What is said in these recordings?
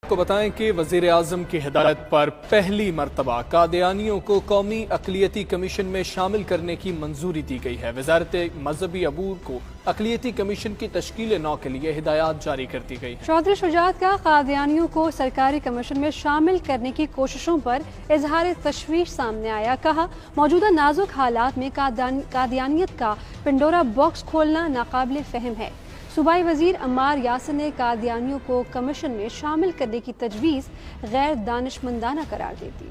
کو بتائیں کہ وزیر اعظم کی ہدایت پر پہلی مرتبہ قادیانیوں کو قومی اقلیتی کمیشن میں شامل کرنے کی منظوری دی گئی ہے۔ وزارت مذہبی امور کو اقلیتی کمیشن کی تشکیل نو کے لیے ہدایات جاری کر دی گئی ہیں۔ چودھری شجاعت کا قادیانیوں کو سرکاری کمیشن میں شامل کرنے کی کوششوں پر اظہار تشویش سامنے آیا۔ کہا موجودہ نازک حالات میں قادیانیت کا پنڈورا باکس کھولنا ناقابل فہم ہے۔ صوبائی وزیر عمار یاسر نے قادیانیوں کو کمیشن میں شامل کرنے کی تجویز غیر دانشمندانہ قرار دے دی۔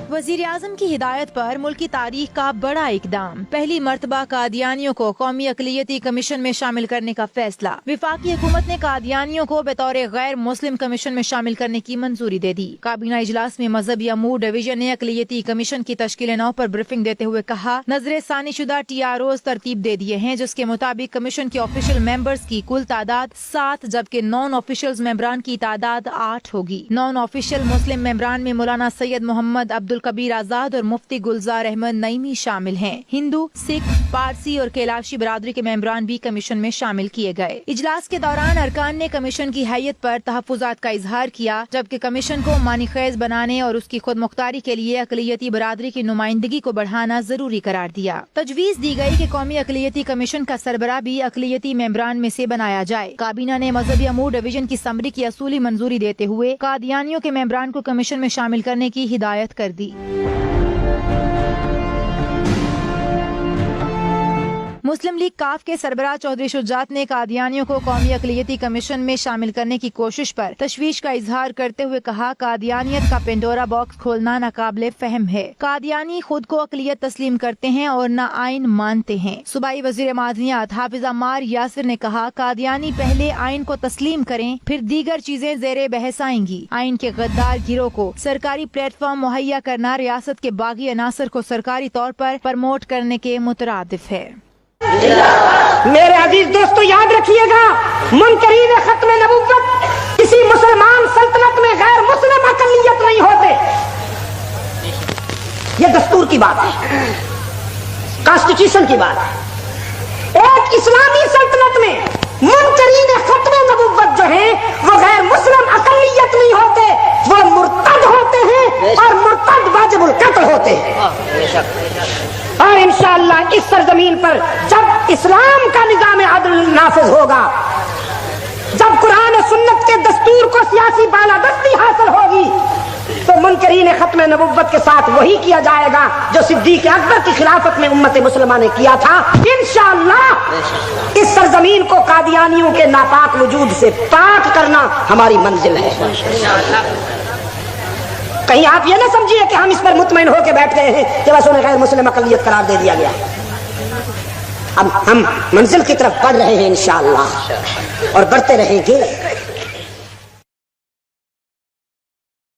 وزیر اعظم کی ہدایت پر ملکی تاریخ کا بڑا اقدام، پہلی مرتبہ قادیانیوں کو قومی اقلیتی کمیشن میں شامل کرنے کا فیصلہ۔ وفاقی حکومت نے قادیانیوں کو بطور غیر مسلم کمیشن میں شامل کرنے کی منظوری دے دی۔ کابینہ اجلاس میں مذہبی امور ڈویژن نے اقلیتی کمیشن کی تشکیل نو پر بریفنگ دیتے ہوئے کہا، نظر ثانی شدہ TROs ترتیب دے دیے ہیں، جس کے مطابق کمیشن کے آفیشیل ممبرز کی کل تعداد 7 جبکہ نان آفیشیل ممبران کی تعداد 8 ہوگی۔ نان آفیشیل مسلم ممبران میں مولانا سید محمد عبدالکبیر آزاد اور مفتی گلزار احمد نعیمی شامل ہیں۔ ہندو، سکھ، پارسی اور کیلاشی برادری کے ممبران بھی کمیشن میں شامل کیے گئے۔ اجلاس کے دوران ارکان نے کمیشن کی حیثیت پر تحفظات کا اظہار کیا، جبکہ کمیشن کو معنی خیز بنانے اور اس کی خود مختاری کے لیے اقلیتی برادری کی نمائندگی کو بڑھانا ضروری قرار دیا۔ تجویز دی گئی کہ قومی اقلیتی کمیشن کا سربراہ بھی اقلیتی ممبران میں سے بنایا جائے۔ کابینہ نے مذہبی امور ڈویژن کی سمری کی اصولی منظوری دیتے ہوئے قادیانیوں کے ممبران کو کمیشن میں شامل کرنے کی ہدایت کر دی۔ مسلم لیگ کاف کے سربراہ چودھری شجاعت نے قادیانیوں کو قومی اقلیتی کمیشن میں شامل کرنے کی کوشش پر تشویش کا اظہار کرتے ہوئے کہا، قادیانیت کا پنڈورا باکس کھولنا ناقابل فہم ہے۔ قادیانی خود کو اقلیت تسلیم کرتے ہیں اور نہ آئین مانتے ہیں۔ صوبائی وزیر معدنیات حافظ عمار یاسر نے کہا، قادیانی پہلے آئین کو تسلیم کریں، پھر دیگر چیزیں زیر بحث آئیں گی۔ آئین کے غدار گروہ کو سرکاری پلیٹ فارم مہیا کرنا ریاست کے باغی عناصر کو سرکاری طور پر پرموٹ کرنے کے مترادف ہے۔ میرے عزیز دوستو، یاد رکھیے گا، منکرین ختم نبوت کسی مسلمان سلطنت میں غیر مسلم اقلیت نہیں ہوتے۔ یہ دستور کی بات ہے، کانسٹیٹیوشن کی بات ہے۔ ایک اسلامی سلطنت میں منکرین ختم نبوت جو ہیں وہ غیر مسلم اقلیت نہیں ہوتے، وہ مرتد ہوتے ہیں اور مرتد واجب القتل ہوتے ہیں۔ اور انشاءاللہ اس سرزمین پر جب اسلام کا نظام عدل نافذ ہوگا، جب قرآن و سنت کے دستور کو سیاسی بالادستی حاصل ہوگی، تو منکرین ختم نبوت کے ساتھ وہی کیا جائے گا جو صدیق اکبر کی خلافت میں امت مسلمہ نے کیا تھا۔ انشاءاللہ اس سرزمین کو قادیانیوں کے ناپاک وجود سے پاک کرنا ہماری منزل ہے۔ کہیں آپ یہ نہ سمجھیے کہ ہم اس پر مطمئن ہو کے بیٹھ گئے ہیں کہ بس انہیں غیر مسلم اقلیت قرار دے دیا گیا۔ اب ہم منزل کی طرف بڑھ رہے ہیں انشاءاللہ، اور بڑھتے رہیں گے۔